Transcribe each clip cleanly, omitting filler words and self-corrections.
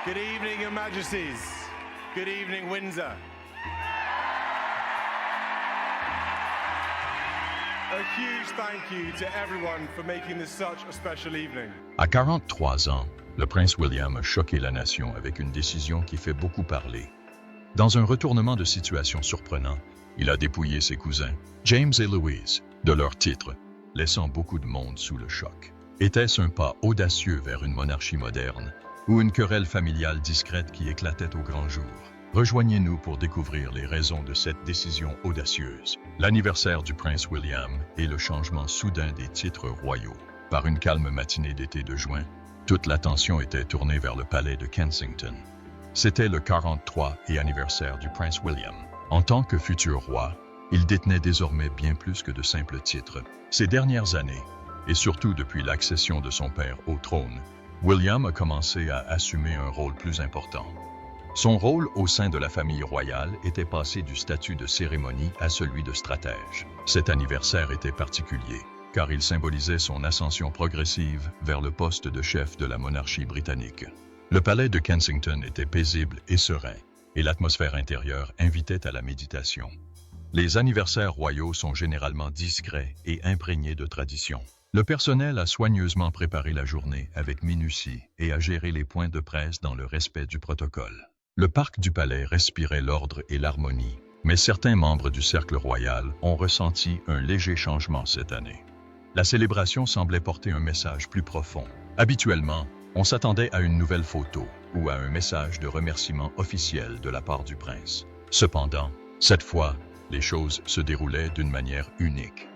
Good evening, Your Majesties. Good evening, Windsor. A huge thank you to everyone for making this such a special evening. À 43 ans, le prince William a choqué la nation avec une décision qui fait beaucoup parler. Dans un retournement de situation surprenant, il a dépouillé ses cousins, James et Louise, de leurs titres, laissant beaucoup de monde sous le choc. Était-ce un pas audacieux vers une monarchie moderne ou une querelle familiale discrète qui éclatait au grand jour? Rejoignez-nous pour découvrir les raisons de cette décision audacieuse, l'anniversaire du prince William et le changement soudain des titres royaux. Par une calme matinée d'été de juin, toute l'attention était tournée vers le palais de Kensington. C'était le 43e anniversaire du prince William. En tant que futur roi, il détenait désormais bien plus que de simples titres. Ces dernières années, et surtout depuis l'accession de son père au trône, William a commencé à assumer un rôle plus important. Son rôle au sein de la famille royale était passé du statut de cérémonie à celui de stratège. Cet anniversaire était particulier, car il symbolisait son ascension progressive vers le poste de chef de la monarchie britannique. Le palais de Kensington était paisible et serein, et l'atmosphère intérieure invitait à la méditation. Les anniversaires royaux sont généralement discrets et imprégnés de tradition. Le personnel a soigneusement préparé la journée avec minutie et a géré les points de presse dans le respect du protocole. Le parc du palais respirait l'ordre et l'harmonie, mais certains membres du cercle royal ont ressenti un léger changement cette année. La célébration semblait porter un message plus profond. Habituellement, on s'attendait à une nouvelle photo ou à un message de remerciement officiel de la part du prince. Cependant, cette fois, les choses se déroulaient d'une manière unique.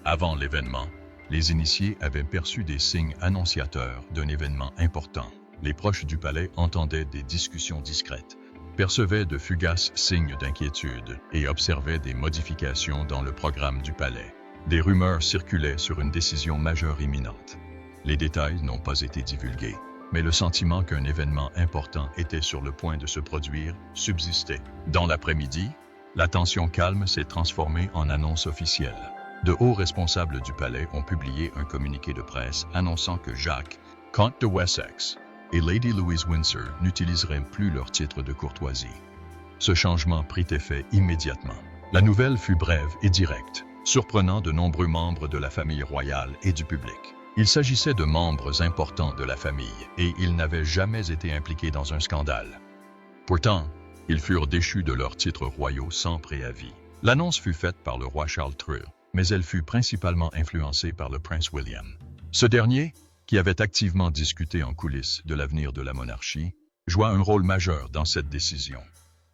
Avant l'événement, les initiés avaient perçu des signes annonciateurs d'un événement important. Les proches du palais entendaient des discussions discrètes, percevaient de fugaces signes d'inquiétude et observaient des modifications dans le programme du palais. Des rumeurs circulaient sur une décision majeure imminente. Les détails n'ont pas été divulgués, mais le sentiment qu'un événement important était sur le point de se produire subsistait. Dans l'après-midi, la tension calme s'est transformée en annonce officielle. De hauts responsables du palais ont publié un communiqué de presse annonçant que Jacques, comte de Wessex, et Lady Louise Windsor n'utiliseraient plus leur titre de courtoisie. Ce changement prit effet immédiatement. La nouvelle fut brève et directe, surprenant de nombreux membres de la famille royale et du public. Il s'agissait de membres importants de la famille et ils n'avaient jamais été impliqués dans un scandale. Pourtant, ils furent déchus de leurs titres royaux sans préavis. L'annonce fut faite par le roi Charles III, mais elle fut principalement influencée par le prince William. Ce dernier, qui avait activement discuté en coulisses de l'avenir de la monarchie, joua un rôle majeur dans cette décision.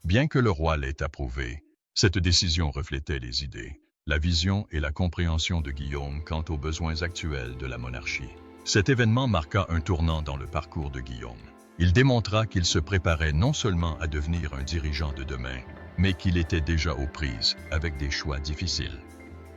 Bien que le roi l'ait approuvée, cette décision reflétait les idées, la vision et la compréhension de Guillaume quant aux besoins actuels de la monarchie. Cet événement marqua un tournant dans le parcours de Guillaume. Il démontra qu'il se préparait non seulement à devenir un dirigeant de demain, mais qu'il était déjà aux prises avec des choix difficiles.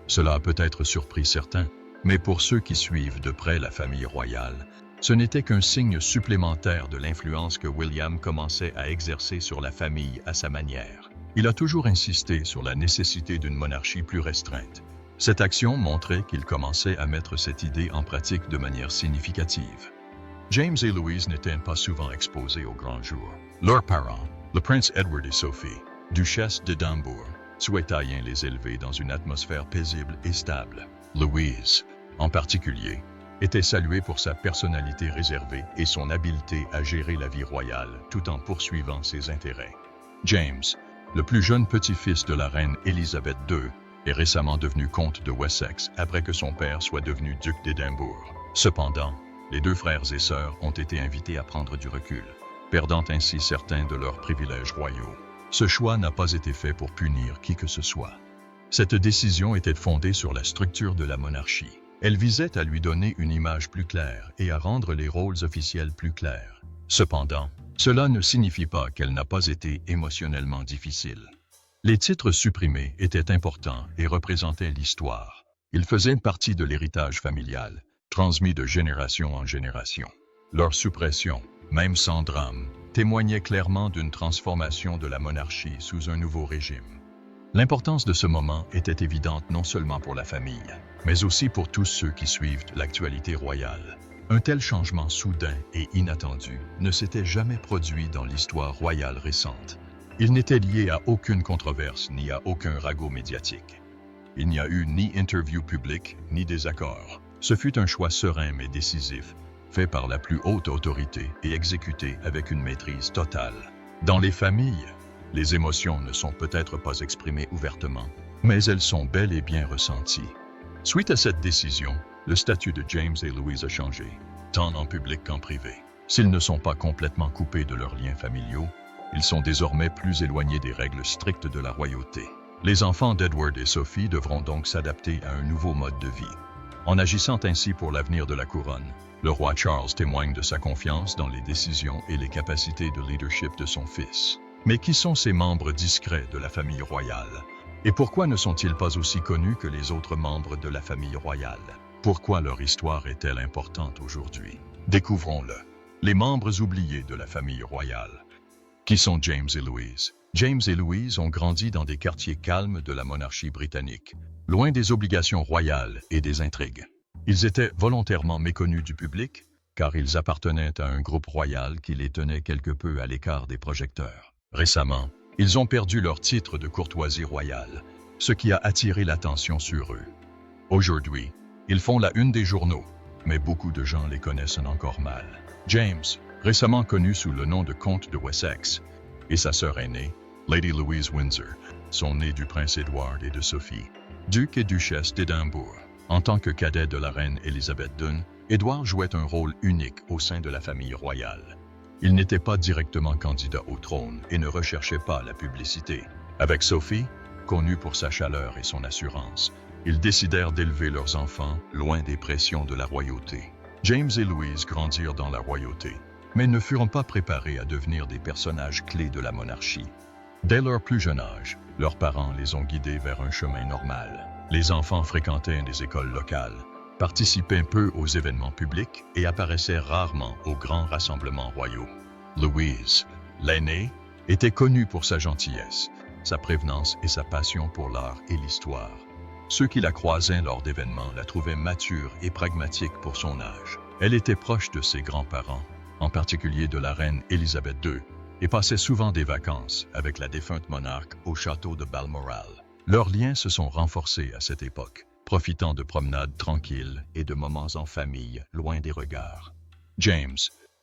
Cela a peut-être surpris certains, mais pour ceux qui suivent de près la famille royale, ce n'était qu'un signe supplémentaire de l'influence que William commençait à exercer sur la famille à sa manière. Il a toujours insisté sur la nécessité d'une monarchie plus restreinte. Cette action montrait qu'il commençait à mettre cette idée en pratique de manière significative. James et Louise n'étaient pas souvent exposés au grand jour. Leurs parents, le prince Edward et Sophie, duchesse d'Édimbourg, souhaitaient les élever dans une atmosphère paisible et stable. Louise, en particulier, était saluée pour sa personnalité réservée et son habileté à gérer la vie royale tout en poursuivant ses intérêts. James, le plus jeune petit-fils de la reine Élisabeth II, est récemment devenu comte de Wessex après que son père soit devenu duc d'Édimbourg. Cependant, les deux frères et sœurs ont été invités à prendre du recul, perdant ainsi certains de leurs privilèges royaux. Ce choix n'a pas été fait pour punir qui que ce soit. Cette décision était fondée sur la structure de la monarchie. Elle visait à lui donner une image plus claire et à rendre les rôles officiels plus clairs. Cependant, cela ne signifie pas qu'elle n'a pas été émotionnellement difficile. Les titres supprimés étaient importants et représentaient l'histoire. Ils faisaient partie de l'héritage familial, transmis de génération en génération. Leur suppression, même sans drame, témoignait clairement d'une transformation de la monarchie sous un nouveau régime. L'importance de ce moment était évidente non seulement pour la famille, mais aussi pour tous ceux qui suivent l'actualité royale. Un tel changement soudain et inattendu ne s'était jamais produit dans l'histoire royale récente. Il n'était lié à aucune controverse ni à aucun ragot médiatique. Il n'y a eu ni interview publique ni désaccord. Ce fut un choix serein mais décisif, fait par la plus haute autorité et exécuté avec une maîtrise totale. Dans les familles, les émotions ne sont peut-être pas exprimées ouvertement, mais elles sont bel et bien ressenties. Suite à cette décision, le statut de James et Louise a changé, tant en public qu'en privé. S'ils ne sont pas complètement coupés de leurs liens familiaux, ils sont désormais plus éloignés des règles strictes de la royauté. Les enfants d'Edward et Sophie devront donc s'adapter à un nouveau mode de vie. En agissant ainsi pour l'avenir de la couronne, le roi Charles témoigne de sa confiance dans les décisions et les capacités de leadership de son fils. Mais qui sont ces membres discrets de la famille royale? Et pourquoi ne sont-ils pas aussi connus que les autres membres de la famille royale? Pourquoi leur histoire est-elle importante aujourd'hui? Découvrons-le. Les membres oubliés de la famille royale. Qui sont James et Louise? James et Louise ont grandi dans des quartiers calmes de la monarchie britannique, loin des obligations royales et des intrigues. Ils étaient volontairement méconnus du public, car ils appartenaient à un groupe royal qui les tenait quelque peu à l'écart des projecteurs. Récemment, ils ont perdu leur titre de courtoisie royale, ce qui a attiré l'attention sur eux. Aujourd'hui, ils font la une des journaux, mais beaucoup de gens les connaissent encore mal. James, récemment connu sous le nom de comte de Wessex, et sa sœur aînée, Lady Louise Windsor, sont nés du prince Édouard et de Sophie, duc et duchesse d'Édimbourg. En tant que cadet de la reine Élisabeth II, Édouard jouait un rôle unique au sein de la famille royale. Il n'était pas directement candidat au trône et ne recherchait pas la publicité. Avec Sophie, connue pour sa chaleur et son assurance, ils décidèrent d'élever leurs enfants loin des pressions de la royauté. James et Louise grandirent dans la royauté, mais ne furent pas préparés à devenir des personnages clés de la monarchie. Dès leur plus jeune âge, leurs parents les ont guidés vers un chemin normal. Les enfants fréquentaient des écoles locales, participaient peu aux événements publics et apparaissaient rarement aux grands rassemblements royaux. Louise, l'aînée, était connue pour sa gentillesse, sa prévenance et sa passion pour l'art et l'histoire. Ceux qui la croisaient lors d'événements la trouvaient mature et pragmatique pour son âge. Elle était proche de ses grands-parents, en particulier de la reine Élisabeth II, et passait souvent des vacances avec la défunte monarque au château de Balmoral. Leurs liens se sont renforcés à cette époque, profitant de promenades tranquilles et de moments en famille, loin des regards. James,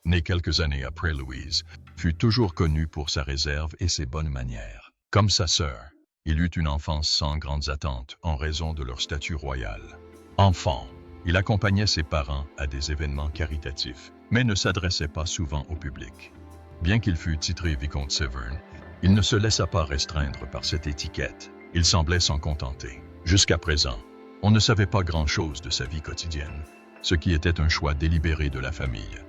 né quelques années après Louise, fut toujours connu pour sa réserve et ses bonnes manières. Comme sa sœur, il eut une enfance sans grandes attentes en raison de leur statut royal. Enfant, il accompagnait ses parents à des événements caritatifs, mais ne s'adressait pas souvent au public. Bien qu'il fût titré vicomte Severn, il ne se laissa pas restreindre par cette étiquette. Il semblait s'en contenter. Jusqu'à présent, on ne savait pas grand-chose de sa vie quotidienne, ce qui était un choix délibéré de la famille.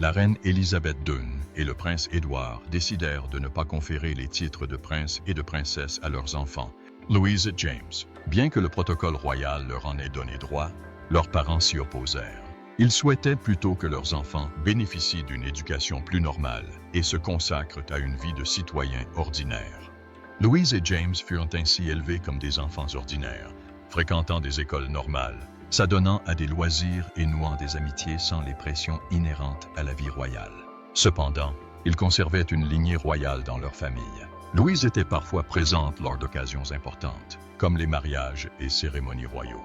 La reine Élisabeth II et le prince Édouard décidèrent de ne pas conférer les titres de prince et de princesse à leurs enfants, Louise et James. Bien que le protocole royal leur en ait donné droit, leurs parents s'y opposèrent. Ils souhaitaient plutôt que leurs enfants bénéficient d'une éducation plus normale et se consacrent à une vie de citoyens ordinaires. Louise et James furent ainsi élevés comme des enfants ordinaires, fréquentant des écoles normales, s'adonnant à des loisirs et nouant des amitiés sans les pressions inhérentes à la vie royale. Cependant, ils conservaient une lignée royale dans leur famille. Louise était parfois présente lors d'occasions importantes, comme les mariages et cérémonies royaux.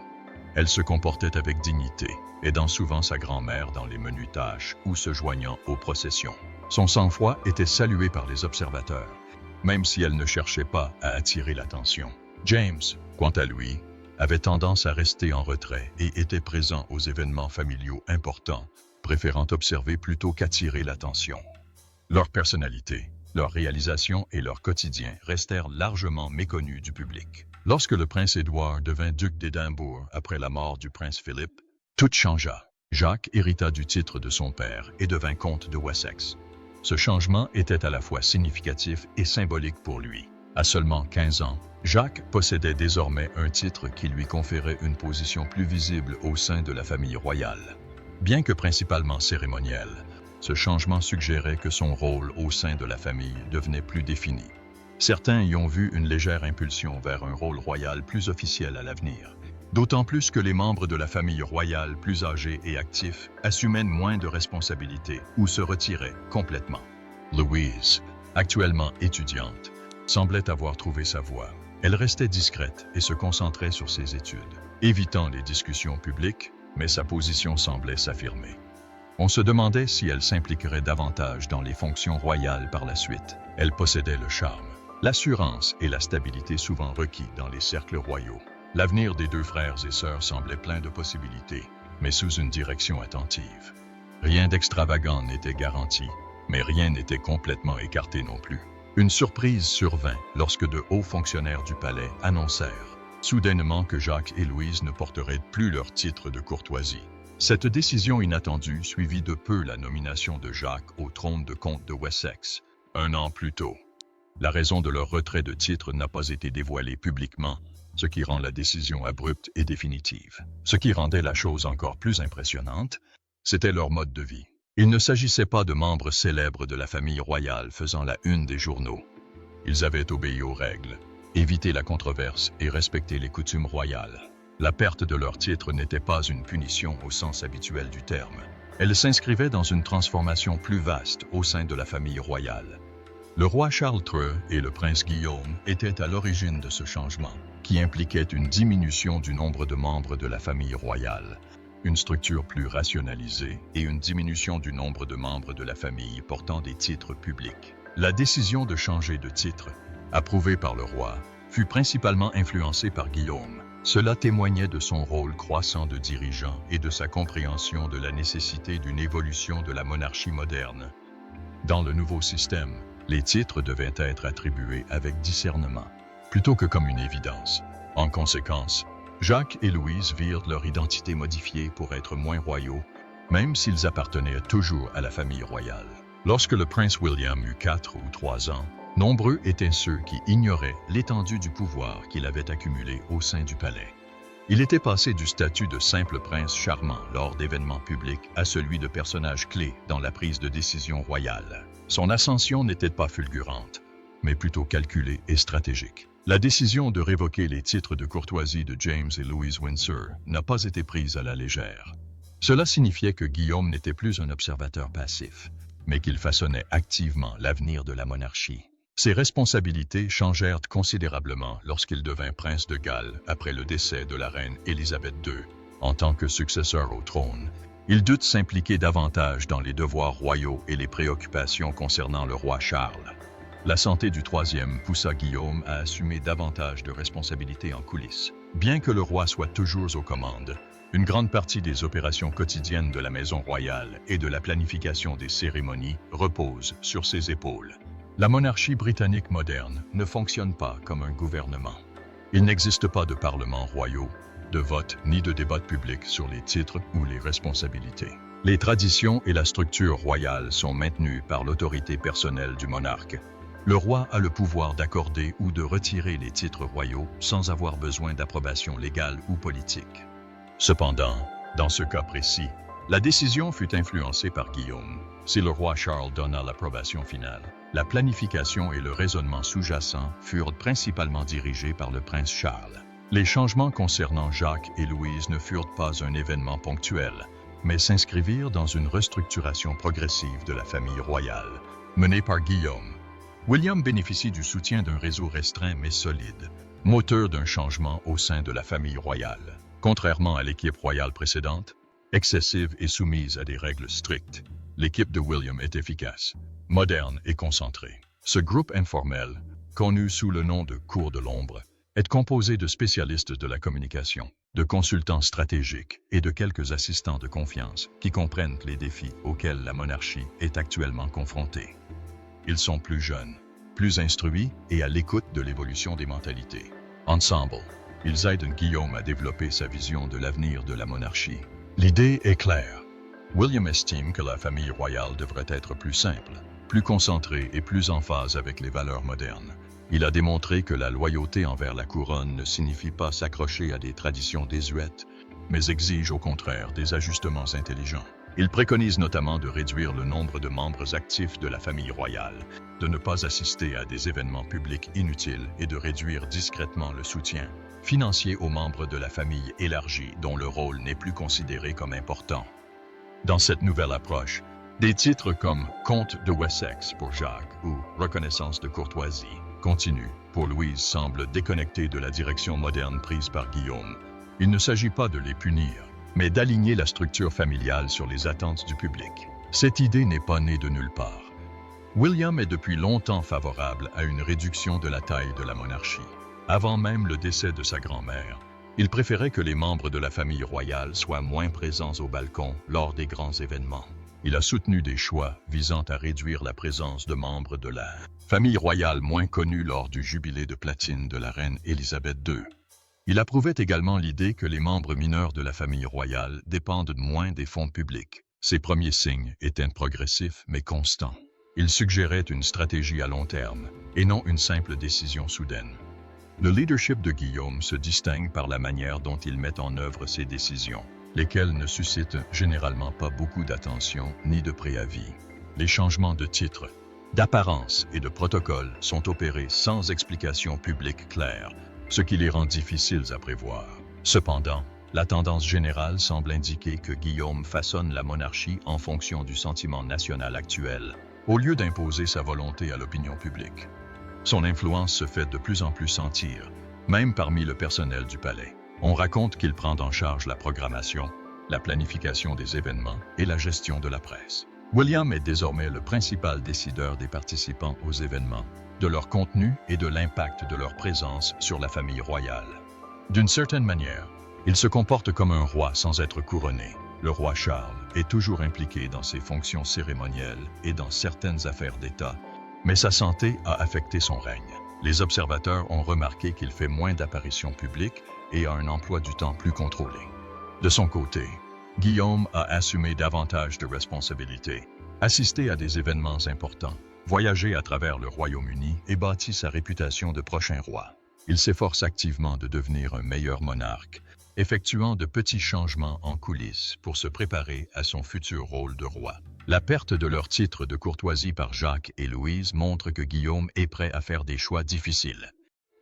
Elle se comportait avec dignité, aidant souvent sa grand-mère dans les menues tâches ou se joignant aux processions. Son sang-froid était salué par les observateurs, même si elle ne cherchait pas à attirer l'attention. James, quant à lui, avait tendance à rester en retrait et était présent aux événements familiaux importants, préférant observer plutôt qu'attirer l'attention. Leur personnalité, leurs réalisations et leur quotidien restèrent largement méconnus du public. Lorsque le prince Édouard devint duc d'Édimbourg après la mort du prince Philippe, tout changea. Jacques hérita du titre de son père et devint comte de Wessex. Ce changement était à la fois significatif et symbolique pour lui. À seulement 15 ans, Jacques possédait désormais un titre qui lui conférait une position plus visible au sein de la famille royale. Bien que principalement cérémoniel, ce changement suggérait que son rôle au sein de la famille devenait plus défini. Certains y ont vu une légère impulsion vers un rôle royal plus officiel à l'avenir, D'autant plus que les membres de la famille royale plus âgés et actifs assumaient moins de responsabilités ou se retiraient complètement. Louise, actuellement étudiante, semblait avoir trouvé sa voie. Elle restait discrète et se concentrait sur ses études, évitant les discussions publiques, mais sa position semblait s'affirmer. On se demandait si elle s'impliquerait davantage dans les fonctions royales par la suite. Elle possédait le charme, l'assurance et la stabilité souvent requis dans les cercles royaux. L'avenir des deux frères et sœurs semblait plein de possibilités, mais sous une direction attentive. Rien d'extravagant n'était garanti, mais rien n'était complètement écarté non plus. Une surprise survint lorsque de hauts fonctionnaires du palais annoncèrent soudainement que Jacques et Louise ne porteraient plus leur titre de courtoisie. Cette décision inattendue suivit de peu la nomination de Jacques au trône de comte de Wessex, 1 an plus tôt. La raison de leur retrait de titre n'a pas été dévoilée publiquement, ce qui rend la décision abrupte et définitive. Ce qui rendait la chose encore plus impressionnante, c'était leur mode de vie. Il ne s'agissait pas de membres célèbres de la famille royale faisant la une des journaux. Ils avaient obéi aux règles, évité la controverse et respecté les coutumes royales. La perte de leur titre n'était pas une punition au sens habituel du terme. Elle s'inscrivait dans une transformation plus vaste au sein de la famille royale. Le roi Charles III et le prince Guillaume étaient à l'origine de ce changement, qui impliquait une diminution du nombre de membres de la famille royale, une structure plus rationalisée et une diminution du nombre de membres de la famille portant des titres publics. La décision de changer de titre, approuvée par le roi, fut principalement influencée par Guillaume. Cela témoignait de son rôle croissant de dirigeant et de sa compréhension de la nécessité d'une évolution de la monarchie moderne. Dans le nouveau système, les titres devaient être attribués avec discernement, plutôt que comme une évidence. En conséquence, Jacques et Louise virent leur identité modifiée pour être moins royaux, même s'ils appartenaient toujours à la famille royale. Lorsque le prince William eut 4 ou 3 ans, nombreux étaient ceux qui ignoraient l'étendue du pouvoir qu'il avait accumulé au sein du palais. Il était passé du statut de simple prince charmant lors d'événements publics à celui de personnage clé dans la prise de décision royale. Son ascension n'était pas fulgurante, mais plutôt calculée et stratégique. La décision de révoquer les titres de courtoisie de James et Louise Windsor n'a pas été prise à la légère. Cela signifiait que Guillaume n'était plus un observateur passif, mais qu'il façonnait activement l'avenir de la monarchie. Ses responsabilités changèrent considérablement lorsqu'il devint prince de Galles après le décès de la reine Élisabeth II. En tant que successeur au trône, il dut s'impliquer davantage dans les devoirs royaux et les préoccupations concernant le roi Charles. La santé du troisième poussa Guillaume à assumer davantage de responsabilités en coulisses. Bien que le roi soit toujours aux commandes, une grande partie des opérations quotidiennes de la maison royale et de la planification des cérémonies repose sur ses épaules. La monarchie britannique moderne ne fonctionne pas comme un gouvernement. Il n'existe pas de parlements royaux, de vote ni de débat public sur les titres ou les responsabilités. Les traditions et la structure royale sont maintenues par l'autorité personnelle du monarque. Le roi a le pouvoir d'accorder ou de retirer les titres royaux sans avoir besoin d'approbation légale ou politique. Cependant, dans ce cas précis, la décision fut influencée par Guillaume. Si le roi Charles donna l'approbation finale, la planification et le raisonnement sous-jacent furent principalement dirigés par le prince Charles. Les changements concernant Jacques et Louise ne furent pas un événement ponctuel, mais s'inscrivirent dans une restructuration progressive de la famille royale, menée par Guillaume. William bénéficie du soutien d'un réseau restreint mais solide, moteur d'un changement au sein de la famille royale. Contrairement à l'équipe royale précédente, excessive et soumise à des règles strictes, l'équipe de William est efficace, moderne et concentrée. Ce groupe informel, connu sous le nom de Cour de l'ombre, est composé de spécialistes de la communication, de consultants stratégiques et de quelques assistants de confiance qui comprennent les défis auxquels la monarchie est actuellement confrontée. Ils sont plus jeunes, plus instruits et à l'écoute de l'évolution des mentalités. Ensemble, ils aident Guillaume à développer sa vision de l'avenir de la monarchie. L'idée est claire. William estime que la famille royale devrait être plus simple, plus concentrée et plus en phase avec les valeurs modernes. Il a démontré que la loyauté envers la couronne ne signifie pas s'accrocher à des traditions désuètes, mais exige au contraire des ajustements intelligents. Il préconise notamment de réduire le nombre de membres actifs de la famille royale, de ne pas assister à des événements publics inutiles et de réduire discrètement le soutien financier aux membres de la famille élargie dont le rôle n'est plus considéré comme important. Dans cette nouvelle approche, des titres comme Comte de Wessex pour Jacques ou Reconnaissance de courtoisie continue pour Louise semblent déconnectés de la direction moderne prise par Guillaume. Il ne s'agit pas de les punir, mais d'aligner la structure familiale sur les attentes du public. Cette idée n'est pas née de nulle part. William est depuis longtemps favorable à une réduction de la taille de la monarchie. Avant même le décès de sa grand-mère, il préférait que les membres de la famille royale soient moins présents au balcon lors des grands événements. Il a soutenu des choix visant à réduire la présence de membres de la famille royale moins connus lors du jubilé de platine de la reine Élisabeth II. Il approuvait également l'idée que les membres mineurs de la famille royale dépendent moins des fonds publics. Ces premiers signes étaient progressifs mais constants. Il suggérait une stratégie à long terme et non une simple décision soudaine. Le leadership de Guillaume se distingue par la manière dont il met en œuvre ses décisions, lesquelles ne suscitent généralement pas beaucoup d'attention ni de préavis. Les changements de titre, d'apparence et de protocole sont opérés sans explication publique claire, ce qui les rend difficiles à prévoir. Cependant, la tendance générale semble indiquer que Guillaume façonne la monarchie en fonction du sentiment national actuel, au lieu d'imposer sa volonté à l'opinion publique. Son influence se fait de plus en plus sentir, même parmi le personnel du palais. On raconte qu'il prend en charge la programmation, la planification des événements et la gestion de la presse. William est désormais le principal décideur des participants aux événements, de leur contenu et de l'impact de leur présence sur la famille royale. D'une certaine manière, il se comporte comme un roi sans être couronné. Le roi Charles est toujours impliqué dans ses fonctions cérémonielles et dans certaines affaires d'État, mais sa santé a affecté son règne. Les observateurs ont remarqué qu'il fait moins d'apparitions publiques et a un emploi du temps plus contrôlé. De son côté, Guillaume a assumé davantage de responsabilités, assisté à des événements importants, voyagé à travers le Royaume-Uni et bâti sa réputation de prochain roi. Il s'efforce activement de devenir un meilleur monarque, effectuant de petits changements en coulisses pour se préparer à son futur rôle de roi. La perte de leur titre de courtoisie par Jacques et Louise montre que Guillaume est prêt à faire des choix difficiles.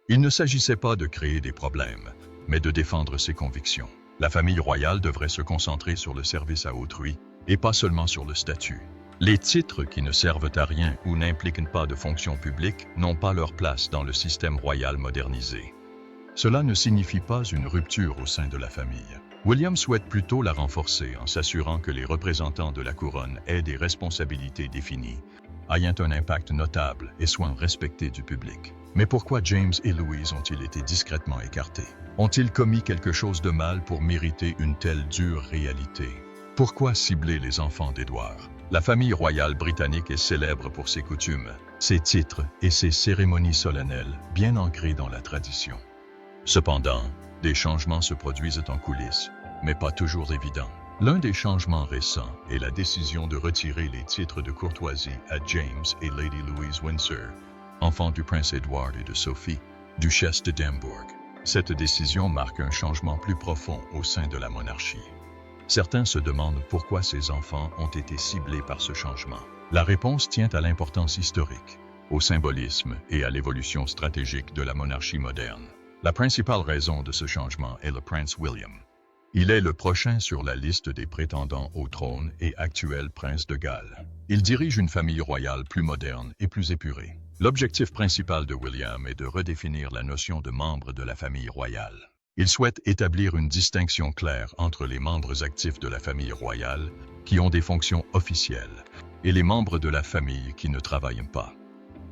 Il ne s'agissait pas de créer des problèmes, mais de défendre ses convictions. La famille royale devrait se concentrer sur le service à autrui et pas seulement sur le statut. Les titres qui ne servent à rien ou n'impliquent pas de fonction publique n'ont pas leur place dans le système royal modernisé. Cela ne signifie pas une rupture au sein de la famille. William souhaite plutôt la renforcer en s'assurant que les représentants de la couronne aient des responsabilités définies, ayant un impact notable et soient respectés du public. Mais pourquoi James et Louise ont-ils été discrètement écartés? Ont-ils commis quelque chose de mal pour mériter une telle dure réalité? Pourquoi cibler les enfants d'Édouard? La famille royale britannique est célèbre pour ses coutumes, ses titres et ses cérémonies solennelles bien ancrées dans la tradition. Cependant, des changements se produisent en coulisses, mais pas toujours évidents. L'un des changements récents est la décision de retirer les titres de courtoisie à James et Lady Louise Windsor, enfants du prince Édouard et de Sophie, duchesse de Dambourg. Cette décision marque un changement plus profond au sein de la monarchie. Certains se demandent pourquoi ces enfants ont été ciblés par ce changement. La réponse tient à l'importance historique, au symbolisme et à l'évolution stratégique de la monarchie moderne. La principale raison de ce changement est le prince William. Il est le prochain sur la liste des prétendants au trône et actuel prince de Galles. Il dirige une famille royale plus moderne et plus épurée. L'objectif principal de William est de redéfinir la notion de membre de la famille royale. Il souhaite établir une distinction claire entre les membres actifs de la famille royale, qui ont des fonctions officielles, et les membres de la famille qui ne travaillent pas.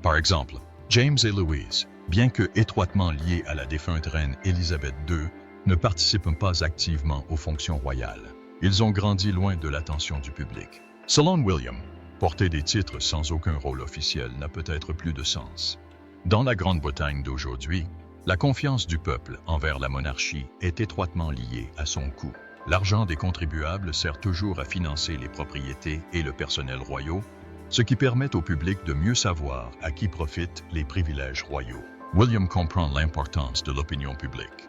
Par exemple, James et Louise, bien que étroitement liés à la défunte reine Élisabeth II, ne participent pas activement aux fonctions royales. Ils ont grandi loin de l'attention du public. Selon William, porter des titres sans aucun rôle officiel n'a peut-être plus de sens. Dans la Grande-Bretagne d'aujourd'hui, la confiance du peuple envers la monarchie est étroitement liée à son coût. L'argent des contribuables sert toujours à financer les propriétés et le personnel royaux, ce qui permet au public de mieux savoir à qui profitent les privilèges royaux. William comprend l'importance de l'opinion publique.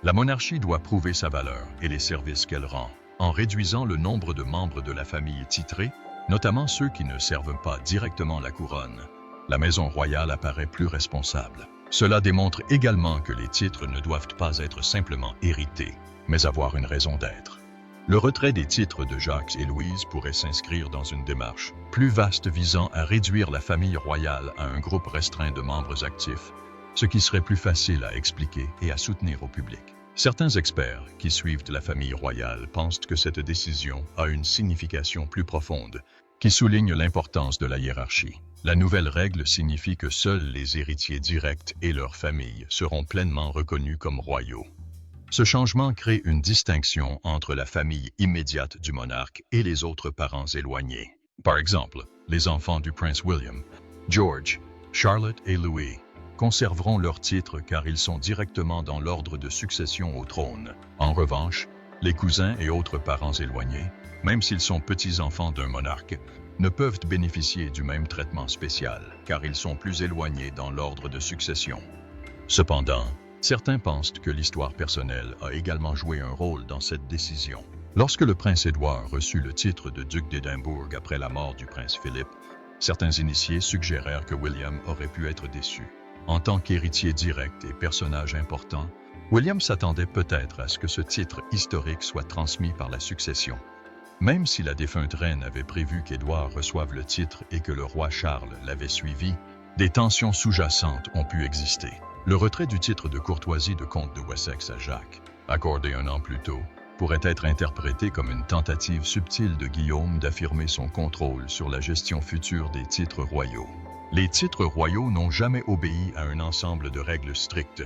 La monarchie doit prouver sa valeur et les services qu'elle rend, en réduisant le nombre de membres de la famille titrés, notamment ceux qui ne servent pas directement la couronne. La maison royale apparaît plus responsable. Cela démontre également que les titres ne doivent pas être simplement hérités, mais avoir une raison d'être. Le retrait des titres de Jacques et Louise pourrait s'inscrire dans une démarche plus vaste visant à réduire la famille royale à un groupe restreint de membres actifs, ce qui serait plus facile à expliquer et à soutenir au public. Certains experts qui suivent la famille royale pensent que cette décision a une signification plus profonde, qui souligne l'importance de la hiérarchie. La nouvelle règle signifie que seuls les héritiers directs et leurs familles seront pleinement reconnus comme royaux. Ce changement crée une distinction entre la famille immédiate du monarque et les autres parents éloignés. Par exemple, les enfants du prince William, George, Charlotte et Louis conserveront leurs titres car ils sont directement dans l'ordre de succession au trône. En revanche, les cousins et autres parents éloignés, même s'ils sont petits-enfants d'un monarque, ne peuvent bénéficier du même traitement spécial, car ils sont plus éloignés dans l'ordre de succession. Cependant, certains pensent que l'histoire personnelle a également joué un rôle dans cette décision. Lorsque le prince Édouard reçut le titre de duc d'Édimbourg après la mort du prince Philippe, certains initiés suggérèrent que William aurait pu être déçu. En tant qu'héritier direct et personnage important, William s'attendait peut-être à ce que ce titre historique soit transmis par la succession. Même si la défunte reine avait prévu qu'Édouard reçoive le titre et que le roi Charles l'avait suivi, des tensions sous-jacentes ont pu exister. Le retrait du titre de courtoisie de comte de Wessex à Jacques, accordé un an plus tôt, pourrait être interprété comme une tentative subtile de Guillaume d'affirmer son contrôle sur la gestion future des titres royaux. Les titres royaux n'ont jamais obéi à un ensemble de règles strictes.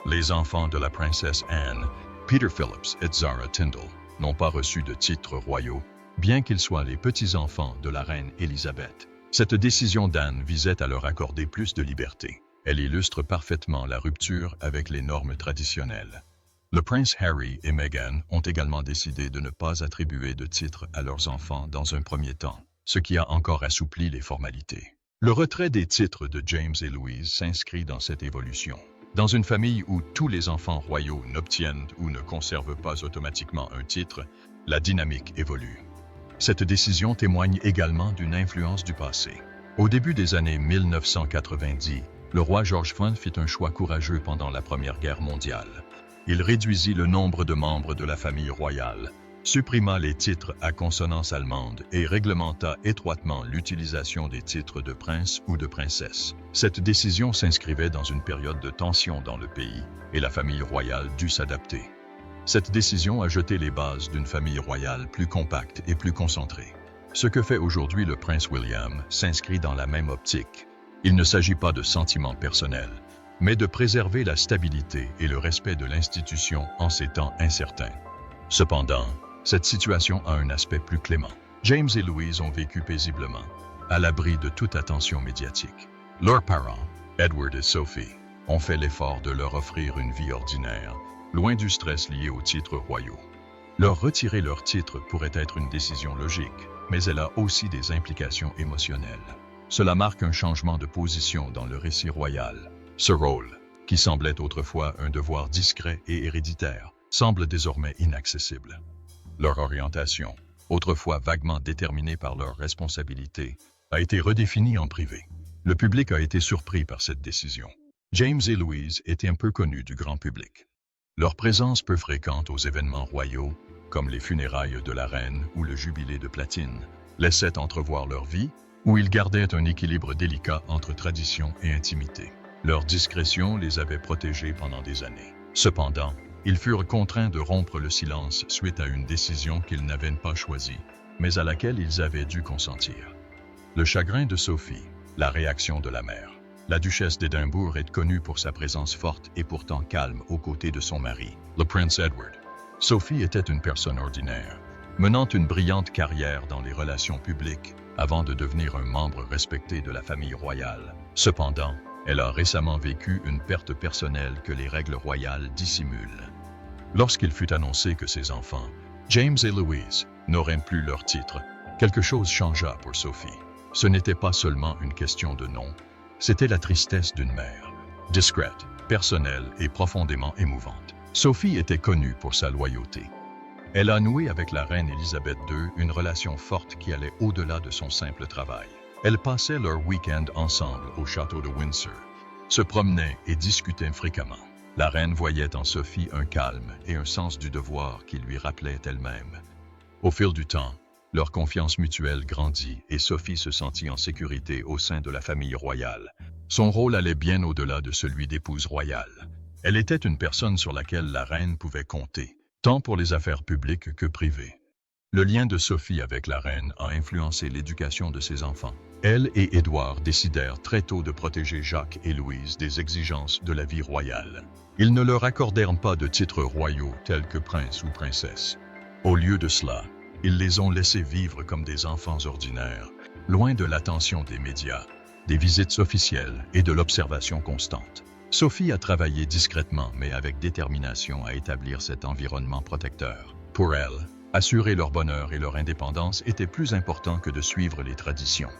Les enfants de la princesse Anne, Peter Phillips et Zara Tyndall, n'ont pas reçu de titres royaux, bien qu'ils soient les petits-enfants de la reine Élisabeth. Cette décision d'Anne visait à leur accorder plus de liberté. Elle illustre parfaitement la rupture avec les normes traditionnelles. Le prince Harry et Meghan ont également décidé de ne pas attribuer de titres à leurs enfants dans un premier temps, ce qui a encore assoupli les formalités. Le retrait des titres de James et Louise s'inscrit dans cette évolution. Dans une famille où tous les enfants royaux n'obtiennent ou ne conservent pas automatiquement un titre, la dynamique évolue. Cette décision témoigne également d'une influence du passé. Au début des années 1990, le roi George V fit un choix courageux pendant la Première Guerre mondiale. Il réduisit le nombre de membres de la famille royale, supprima les titres à consonance allemande et réglementa étroitement l'utilisation des titres de prince ou de princesse. Cette décision s'inscrivait dans une période de tension dans le pays et la famille royale dut s'adapter. Cette décision a jeté les bases d'une famille royale plus compacte et plus concentrée. Ce que fait aujourd'hui le prince William s'inscrit dans la même optique. Il ne s'agit pas de sentiments personnels, mais de préserver la stabilité et le respect de l'institution en ces temps incertains. Cependant, cette situation a un aspect plus clément. James et Louise ont vécu paisiblement, à l'abri de toute attention médiatique. Leurs parents, Edward et Sophie, ont fait l'effort de leur offrir une vie ordinaire, loin du stress lié aux titres royaux. Leur retirer leur titre pourrait être une décision logique, mais elle a aussi des implications émotionnelles. Cela marque un changement de position dans le récit royal. Ce rôle, qui semblait autrefois un devoir discret et héréditaire, semble désormais inaccessible. Leur orientation, autrefois vaguement déterminée par leurs responsabilités, a été redéfinie en privé. Le public a été surpris par cette décision. James et Louise étaient un peu connus du grand public. Leur présence peu fréquente aux événements royaux, comme les funérailles de la reine ou le jubilé de platine, laissait entrevoir leur vie, où ils gardaient un équilibre délicat entre tradition et intimité. Leur discrétion les avait protégés pendant des années. Cependant, ils furent contraints de rompre le silence suite à une décision qu'ils n'avaient pas choisie, mais à laquelle ils avaient dû consentir. Le chagrin de Sophie, la réaction de la mère. La duchesse d'Édimbourg est connue pour sa présence forte et pourtant calme aux côtés de son mari, le prince Edward. Sophie était une personne ordinaire, menant une brillante carrière dans les relations publiques avant de devenir un membre respecté de la famille royale. Cependant, elle a récemment vécu une perte personnelle que les règles royales dissimulent. Lorsqu'il fut annoncé que ses enfants, James et Louise, n'auraient plus leur titre, quelque chose changea pour Sophie. Ce n'était pas seulement une question de nom, c'était la tristesse d'une mère, discrète, personnelle et profondément émouvante. Sophie était connue pour sa loyauté. Elle a noué avec la reine Élisabeth II une relation forte qui allait au-delà de son simple travail. Elles passaient leur week-end ensemble au château de Windsor, se promenaient et discutaient fréquemment. La reine voyait en Sophie un calme et un sens du devoir qui lui rappelait elle-même. Au fil du temps, leur confiance mutuelle grandit et Sophie se sentit en sécurité au sein de la famille royale. Son rôle allait bien au-delà de celui d'épouse royale. Elle était une personne sur laquelle la reine pouvait compter, tant pour les affaires publiques que privées. Le lien de Sophie avec la reine a influencé l'éducation de ses enfants. Elle et Édouard décidèrent très tôt de protéger Jacques et Louise des exigences de la vie royale. Ils ne leur accordèrent pas de titres royaux tels que prince ou princesse. Au lieu de cela, ils les ont laissés vivre comme des enfants ordinaires, loin de l'attention des médias, des visites officielles et de l'observation constante. Sophie a travaillé discrètement mais avec détermination à établir cet environnement protecteur. Pour elle, assurer leur bonheur et leur indépendance était plus important que de suivre les traditions.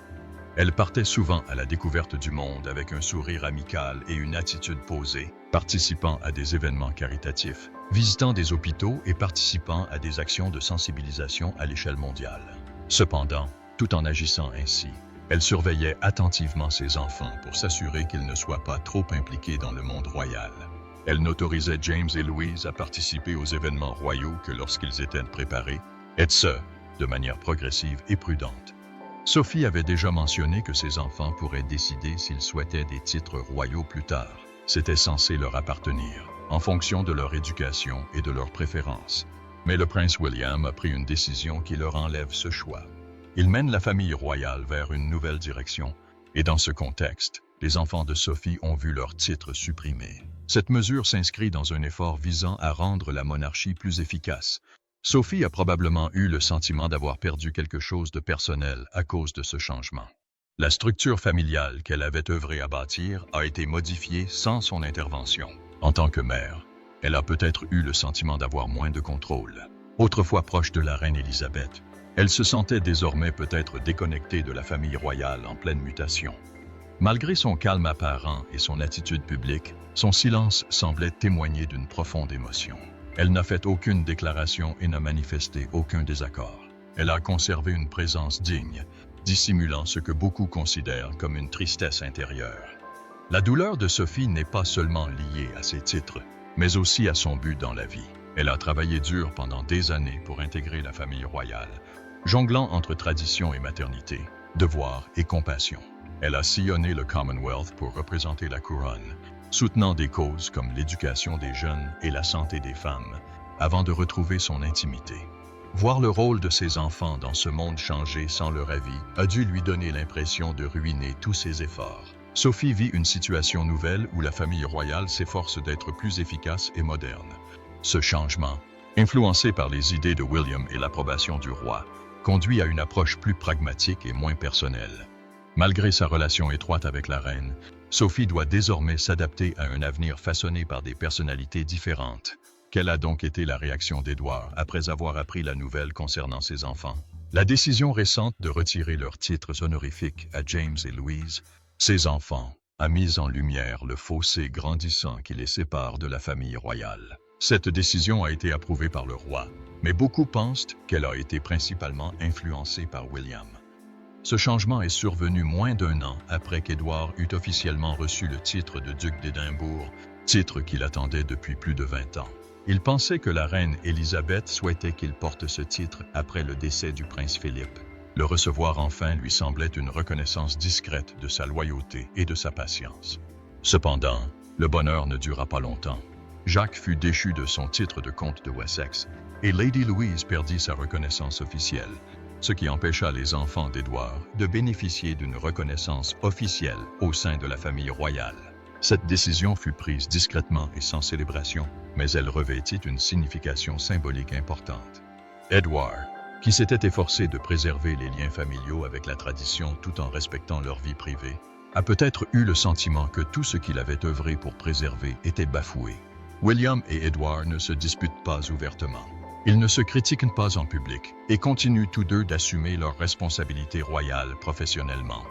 Elle partait souvent à la découverte du monde avec un sourire amical et une attitude posée, participant à des événements caritatifs, visitant des hôpitaux et participant à des actions de sensibilisation à l'échelle mondiale. Cependant, tout en agissant ainsi, elle surveillait attentivement ses enfants pour s'assurer qu'ils ne soient pas trop impliqués dans le monde royal. Elle n'autorisait James et Louise à participer aux événements royaux que lorsqu'ils étaient préparés, et ce, de manière progressive et prudente. Sophie avait déjà mentionné que ses enfants pourraient décider s'ils souhaitaient des titres royaux plus tard. C'était censé leur appartenir, en fonction de leur éducation et de leurs préférences. Mais le prince William a pris une décision qui leur enlève ce choix. Il mène la famille royale vers une nouvelle direction, et dans ce contexte, les enfants de Sophie ont vu leurs titres supprimés. Cette mesure s'inscrit dans un effort visant à rendre la monarchie plus efficace. Sophie a probablement eu le sentiment d'avoir perdu quelque chose de personnel à cause de ce changement. La structure familiale qu'elle avait œuvré à bâtir a été modifiée sans son intervention. En tant que mère, elle a peut-être eu le sentiment d'avoir moins de contrôle. Autrefois proche de la reine Élisabeth, elle se sentait désormais peut-être déconnectée de la famille royale en pleine mutation. Malgré son calme apparent et son attitude publique, son silence semblait témoigner d'une profonde émotion. Elle n'a fait aucune déclaration et n'a manifesté aucun désaccord. Elle a conservé une présence digne, dissimulant ce que beaucoup considèrent comme une tristesse intérieure. La douleur de Sophie n'est pas seulement liée à ses titres, mais aussi à son but dans la vie. Elle a travaillé dur pendant des années pour intégrer la famille royale, jonglant entre tradition et maternité, devoir et compassion. Elle a sillonné le Commonwealth pour représenter la couronne, soutenant des causes comme l'éducation des jeunes et la santé des femmes, avant de retrouver son intimité. Voir le rôle de ses enfants dans ce monde changé sans leur avis a dû lui donner l'impression de ruiner tous ses efforts. Sophie vit une situation nouvelle où la famille royale s'efforce d'être plus efficace et moderne. Ce changement, influencé par les idées de William et l'approbation du roi, conduit à une approche plus pragmatique et moins personnelle. Malgré sa relation étroite avec la reine, Sophie doit désormais s'adapter à un avenir façonné par des personnalités différentes. Quelle a donc été la réaction d'Édouard après avoir appris la nouvelle concernant ses enfants? La décision récente de retirer leurs titres honorifiques à James et Louise, ses enfants, a mis en lumière le fossé grandissant qui les sépare de la famille royale. Cette décision a été approuvée par le roi, mais beaucoup pensent qu'elle a été principalement influencée par William. Ce changement est survenu moins d'un an après qu'Édouard eut officiellement reçu le titre de duc d'Édimbourg, titre qu'il attendait depuis plus de 20 ans. Il pensait que la reine Élisabeth souhaitait qu'il porte ce titre après le décès du prince Philippe. Le recevoir enfin lui semblait une reconnaissance discrète de sa loyauté et de sa patience. Cependant, le bonheur ne dura pas longtemps. Jacques fut déchu de son titre de comte de Wessex et Lady Louise perdit sa reconnaissance officielle, ce qui empêcha les enfants d'Édouard de bénéficier d'une reconnaissance officielle au sein de la famille royale. Cette décision fut prise discrètement et sans célébration, mais elle revêtit une signification symbolique importante. Édouard, qui s'était efforcé de préserver les liens familiaux avec la tradition tout en respectant leur vie privée, a peut-être eu le sentiment que tout ce qu'il avait œuvré pour préserver était bafoué. William et Édouard ne se disputent pas ouvertement. Ils ne se critiquent pas en public et continuent tous deux d'assumer leurs responsabilités royales professionnellement.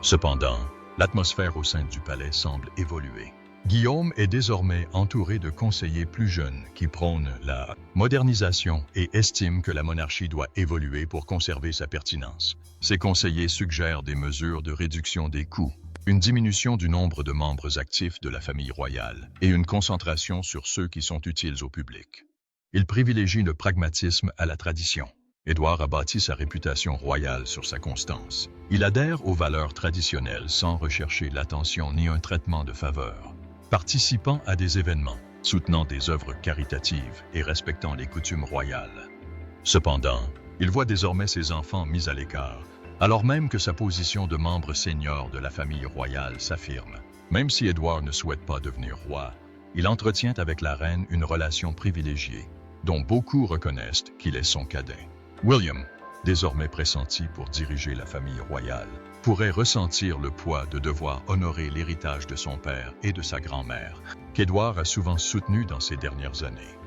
Cependant, l'atmosphère au sein du palais semble évoluer. Guillaume est désormais entouré de conseillers plus jeunes qui prônent la modernisation et estiment que la monarchie doit évoluer pour conserver sa pertinence. Ces conseillers suggèrent des mesures de réduction des coûts, une diminution du nombre de membres actifs de la famille royale et une concentration sur ceux qui sont utiles au public. Ils privilégient le pragmatisme à la tradition. Édouard a bâti sa réputation royale sur sa constance. Il adhère aux valeurs traditionnelles sans rechercher l'attention ni un traitement de faveur. Participant à des événements, soutenant des œuvres caritatives et respectant les coutumes royales. Cependant, il voit désormais ses enfants mis à l'écart, alors même que sa position de membre senior de la famille royale s'affirme. Même si Édouard ne souhaite pas devenir roi, il entretient avec la reine une relation privilégiée, dont beaucoup reconnaissent qu'il est son cadet. William, désormais pressenti pour diriger la famille royale, pourrait ressentir le poids de devoir honorer l'héritage de son père et de sa grand-mère, qu'Édouard a souvent soutenu dans ces dernières années.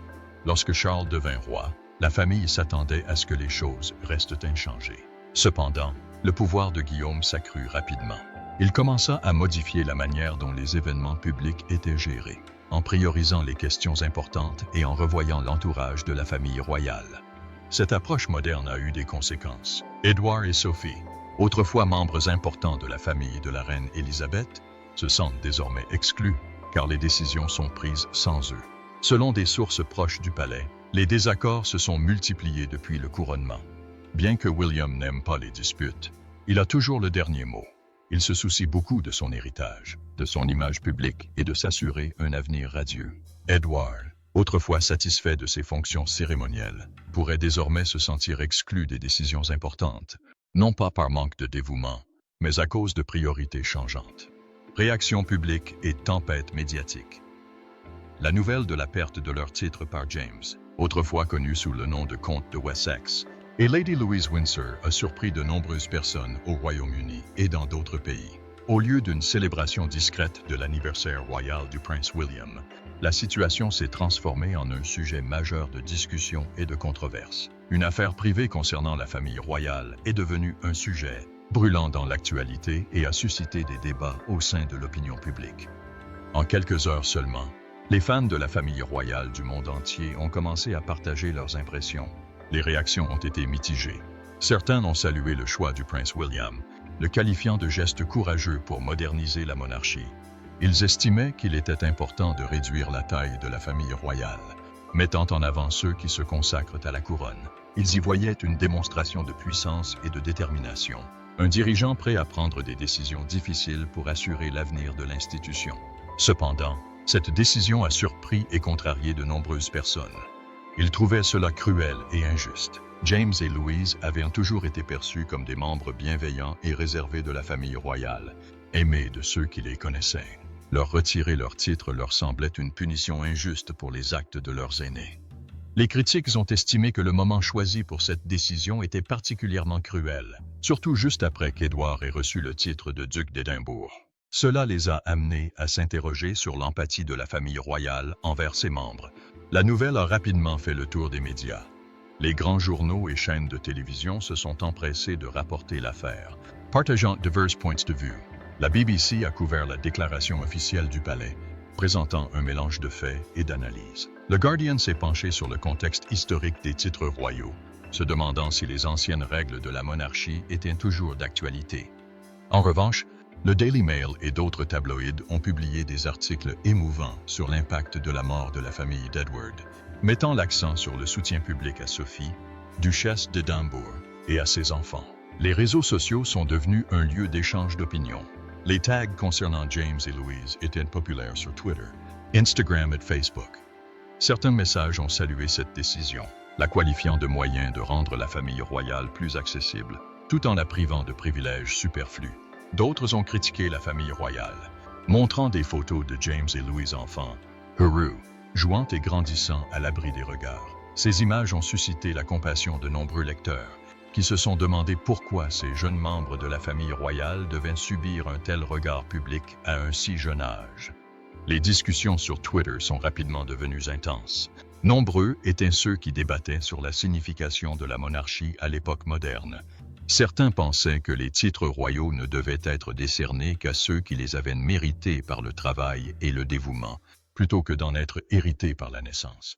Lorsque Charles devint roi, la famille s'attendait à ce que les choses restent inchangées. Cependant, le pouvoir de Guillaume s'accrut rapidement. Il commença à modifier la manière dont les événements publics étaient gérés, en priorisant les questions importantes et en revoyant l'entourage de la famille royale. Cette approche moderne a eu des conséquences. Édouard et Sophie, autrefois membres importants de la famille de la reine Élisabeth, se sentent désormais exclus, car les décisions sont prises sans eux. Selon des sources proches du palais, les désaccords se sont multipliés depuis le couronnement. Bien que William n'aime pas les disputes, il a toujours le dernier mot. Il se soucie beaucoup de son héritage, de son image publique et de s'assurer un avenir radieux. Édouard, autrefois satisfait de ses fonctions cérémonielles, pourrait désormais se sentir exclu des décisions importantes, non pas par manque de dévouement, mais à cause de priorités changeantes. Réaction publique et tempête médiatique. La nouvelle de la perte de leur titre par James, autrefois connu sous le nom de comte de Wessex, et Lady Louise Windsor a surpris de nombreuses personnes au Royaume-Uni et dans d'autres pays. Au lieu d'une célébration discrète de l'anniversaire royal du prince William, la situation s'est transformée en un sujet majeur de discussion et de controverse. Une affaire privée concernant la famille royale est devenue un sujet brûlant dans l'actualité et a suscité des débats au sein de l'opinion publique. En quelques heures seulement, les fans de la famille royale du monde entier ont commencé à partager leurs impressions. Les réactions ont été mitigées. Certains ont salué le choix du prince William, le qualifiant de geste courageux pour moderniser la monarchie. Ils estimaient qu'il était important de réduire la taille de la famille royale, mettant en avant ceux qui se consacrent à la couronne. Ils y voyaient une démonstration de puissance et de détermination, un dirigeant prêt à prendre des décisions difficiles pour assurer l'avenir de l'institution. Cependant, cette décision a surpris et contrarié de nombreuses personnes. Ils trouvaient cela cruel et injuste. James et Louise avaient toujours été perçus comme des membres bienveillants et réservés de la famille royale, aimés de ceux qui les connaissaient. Leur retirer leur titre leur semblait une punition injuste pour les actes de leurs aînés. Les critiques ont estimé que le moment choisi pour cette décision était particulièrement cruel, surtout juste après qu'Édouard ait reçu le titre de duc d'Édimbourg. Cela les a amenés à s'interroger sur l'empathie de la famille royale envers ses membres. La nouvelle a rapidement fait le tour des médias. Les grands journaux et chaînes de télévision se sont empressés de rapporter l'affaire, partageant divers points de vue. La BBC a couvert la déclaration officielle du palais, présentant un mélange de faits et d'analyses. Le Guardian s'est penché sur le contexte historique des titres royaux, se demandant si les anciennes règles de la monarchie étaient toujours d'actualité. En revanche, le Daily Mail et d'autres tabloïds ont publié des articles émouvants sur l'impact de la mort de la famille d'Edward, mettant l'accent sur le soutien public à Sophie, duchesse d'Édimbourg, et à ses enfants. Les réseaux sociaux sont devenus un lieu d'échange d'opinions. Les tags concernant James et Louise étaient populaires sur Twitter, Instagram et Facebook. Certains messages ont salué cette décision, la qualifiant de moyen de rendre la famille royale plus accessible, tout en la privant de privilèges superflus. D'autres ont critiqué la famille royale, montrant des photos de James et Louise enfants, heureux, jouant et grandissant à l'abri des regards. Ces images ont suscité la compassion de nombreux lecteurs, qui se sont demandé pourquoi ces jeunes membres de la famille royale devaient subir un tel regard public à un si jeune âge. Les discussions sur Twitter sont rapidement devenues intenses. Nombreux étaient ceux qui débattaient sur la signification de la monarchie à l'époque moderne, Certains pensaient que les titres royaux ne devaient être décernés qu'à ceux qui les avaient mérités par le travail et le dévouement, plutôt que d'en être hérités par la naissance.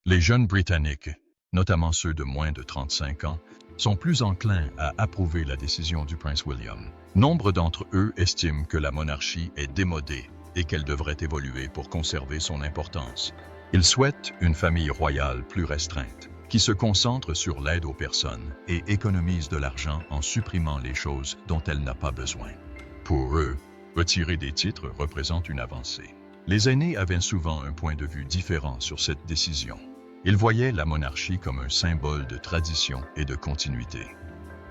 Les jeunes Britanniques, notamment ceux de moins de 35 ans, sont plus enclins à approuver la décision du prince William. Nombre d'entre eux estiment que la monarchie est démodée et qu'elle devrait évoluer pour conserver son importance. Ils souhaitent une famille royale plus restreinte, qui se concentre sur l'aide aux personnes et économise de l'argent en supprimant les choses dont elle n'a pas besoin. Pour eux, retirer des titres représente une avancée. Les aînés avaient souvent un point de vue différent sur cette décision. Ils voyaient la monarchie comme un symbole de tradition et de continuité.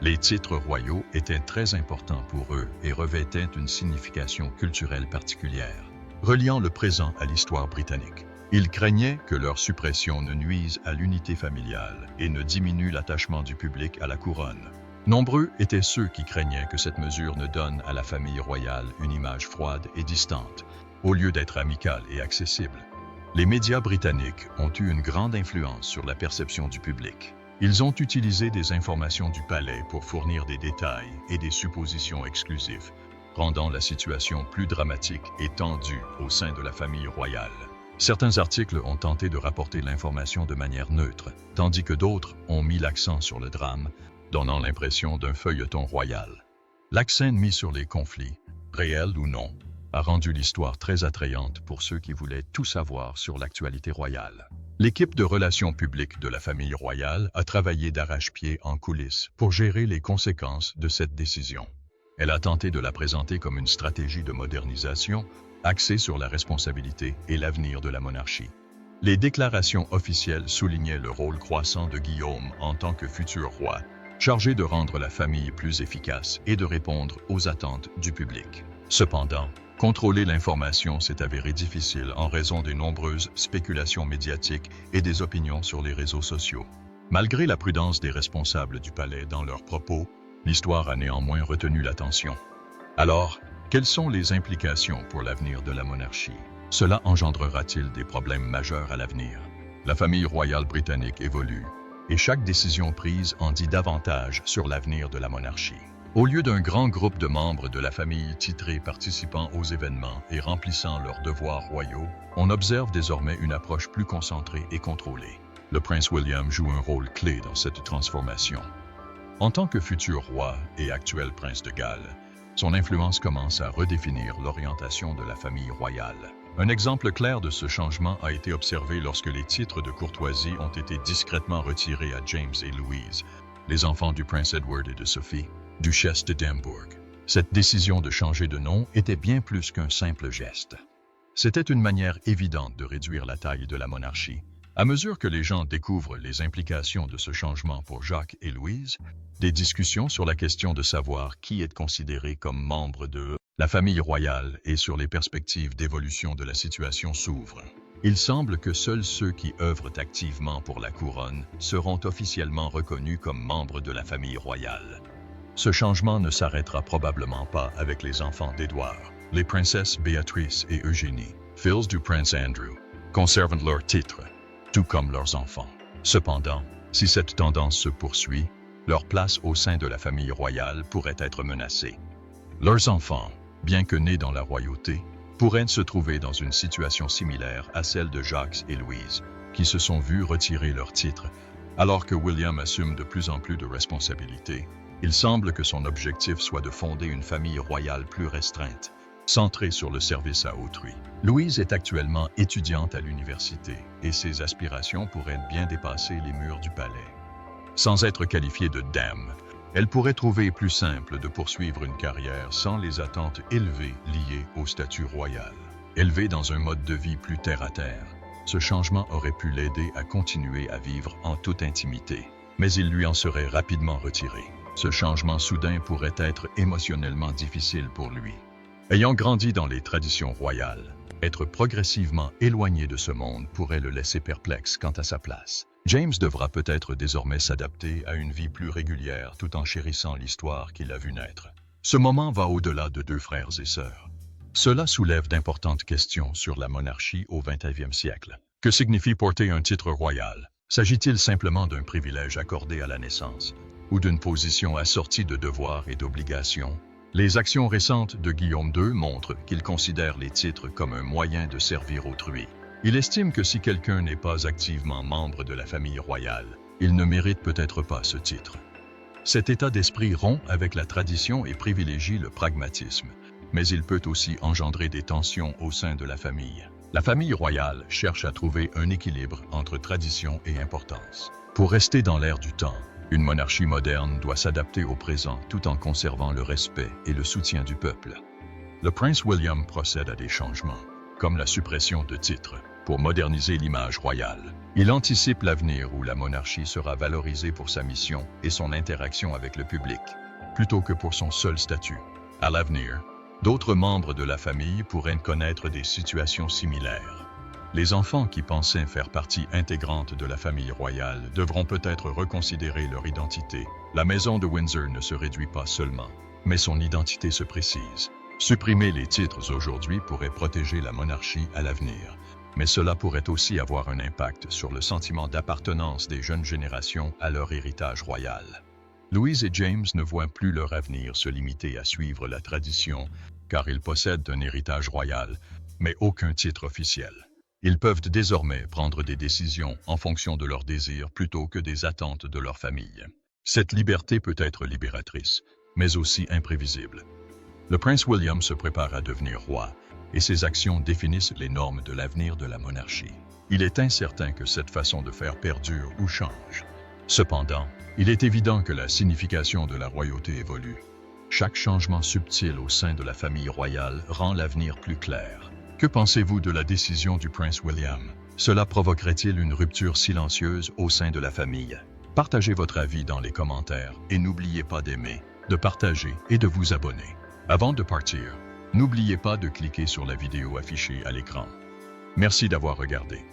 Les titres royaux étaient très importants pour eux et revêtaient une signification culturelle particulière, reliant le présent à l'histoire britannique. Ils craignaient que leur suppression ne nuise à l'unité familiale et ne diminue l'attachement du public à la couronne. Nombreux étaient ceux qui craignaient que cette mesure ne donne à la famille royale une image froide et distante, au lieu d'être amicale et accessible. Les médias britanniques ont eu une grande influence sur la perception du public. Ils ont utilisé des informations du palais pour fournir des détails et des suppositions exclusives, rendant la situation plus dramatique et tendue au sein de la famille royale. Certains articles ont tenté de rapporter l'information de manière neutre, tandis que d'autres ont mis l'accent sur le drame, donnant l'impression d'un feuilleton royal. L'accent mis sur les conflits, réels ou non, a rendu l'histoire très attrayante pour ceux qui voulaient tout savoir sur l'actualité royale. L'équipe de relations publiques de la famille royale a travaillé d'arrache-pied en coulisses pour gérer les conséquences de cette décision. Elle a tenté de la présenter comme une stratégie de modernisation axée sur la responsabilité et l'avenir de la monarchie. Les déclarations officielles soulignaient le rôle croissant de Guillaume en tant que futur roi, chargé de rendre la famille plus efficace et de répondre aux attentes du public. Cependant, contrôler l'information s'est avéré difficile en raison des nombreuses spéculations médiatiques et des opinions sur les réseaux sociaux. Malgré la prudence des responsables du palais dans leurs propos, l'histoire a néanmoins retenu l'attention. Alors, quelles sont les implications pour l'avenir de la monarchie? Cela engendrera-t-il des problèmes majeurs à l'avenir? La famille royale britannique évolue, et chaque décision prise en dit davantage sur l'avenir de la monarchie. Au lieu d'un grand groupe de membres de la famille titrés participant aux événements et remplissant leurs devoirs royaux, on observe désormais une approche plus concentrée et contrôlée. Le prince William joue un rôle clé dans cette transformation. En tant que futur roi et actuel prince de Galles, son influence commence à redéfinir l'orientation de la famille royale. Un exemple clair de ce changement a été observé lorsque les titres de courtoisie ont été discrètement retirés à James et Louise, les enfants du prince Edward et de Sophie, duchesse de Dambourg. Cette décision de changer de nom était bien plus qu'un simple geste. C'était une manière évidente de réduire la taille de la monarchie. À mesure que les gens découvrent les implications de ce changement pour Jacques et Louise, des discussions sur la question de savoir qui est considéré comme membre de la famille royale et sur les perspectives d'évolution de la situation s'ouvrent. Il semble que seuls ceux qui œuvrent activement pour la couronne seront officiellement reconnus comme membres de la famille royale. Ce changement ne s'arrêtera probablement pas avec les enfants d'Édouard. Les princesses Béatrice et Eugénie, filles du prince Andrew, conservent leurs titres, tout comme leurs enfants. Cependant, si cette tendance se poursuit, leur place au sein de la famille royale pourrait être menacée. Leurs enfants, bien que nés dans la royauté, pourraient se trouver dans une situation similaire à celle de Jacques et Louise, qui se sont vus retirer leurs titres, alors que William assume de plus en plus de responsabilités. Il semble que son objectif soit de fonder une famille royale plus restreinte, centrée sur le service à autrui. Louise est actuellement étudiante à l'université et ses aspirations pourraient bien dépasser les murs du palais. Sans être qualifiée de dame, elle pourrait trouver plus simple de poursuivre une carrière sans les attentes élevées liées au statut royal. Élevée dans un mode de vie plus terre-à-terre, ce changement aurait pu l'aider à continuer à vivre en toute intimité, mais il lui en serait rapidement retiré. Ce changement soudain pourrait être émotionnellement difficile pour lui. Ayant grandi dans les traditions royales, être progressivement éloigné de ce monde pourrait le laisser perplexe quant à sa place. James devra peut-être désormais s'adapter à une vie plus régulière tout en chérissant l'histoire qu'il a vue naître. Ce moment va au-delà de deux frères et sœurs. Cela soulève d'importantes questions sur la monarchie au XXe siècle. Que signifie porter un titre royal? S'agit-il simplement d'un privilège accordé à la naissance? ou d'une position assortie de devoirs et d'obligations. Les actions récentes de Guillaume II montrent qu'il considère les titres comme un moyen de servir autrui. Il estime que si quelqu'un n'est pas activement membre de la famille royale, il ne mérite peut-être pas ce titre. Cet état d'esprit rompt avec la tradition et privilégie le pragmatisme, mais il peut aussi engendrer des tensions au sein de la famille. La famille royale cherche à trouver un équilibre entre tradition et importance. Pour rester dans l'ère du temps, une monarchie moderne doit s'adapter au présent tout en conservant le respect et le soutien du peuple. Le prince William procède à des changements, comme la suppression de titres, pour moderniser l'image royale. Il anticipe l'avenir où la monarchie sera valorisée pour sa mission et son interaction avec le public, plutôt que pour son seul statut. À l'avenir, d'autres membres de la famille pourraient connaître des situations similaires. Les enfants qui pensaient faire partie intégrante de la famille royale devront peut-être reconsidérer leur identité. La maison de Windsor ne se réduit pas seulement, mais son identité se précise. Supprimer les titres aujourd'hui pourrait protéger la monarchie à l'avenir, mais cela pourrait aussi avoir un impact sur le sentiment d'appartenance des jeunes générations à leur héritage royal. Louise et James ne voient plus leur avenir se limiter à suivre la tradition, car ils possèdent un héritage royal, mais aucun titre officiel. Ils peuvent désormais prendre des décisions en fonction de leurs désirs plutôt que des attentes de leur famille. Cette liberté peut être libératrice, mais aussi imprévisible. Le prince William se prépare à devenir roi, et ses actions définissent les normes de l'avenir de la monarchie. Il est incertain que cette façon de faire perdure ou change. Cependant, il est évident que la signification de la royauté évolue. Chaque changement subtil au sein de la famille royale rend l'avenir plus clair. Que pensez-vous de la décision du prince William? Cela provoquerait-il une rupture silencieuse au sein de la famille? Partagez votre avis dans les commentaires et n'oubliez pas d'aimer, de partager et de vous abonner. Avant de partir, n'oubliez pas de cliquer sur la vidéo affichée à l'écran. Merci d'avoir regardé.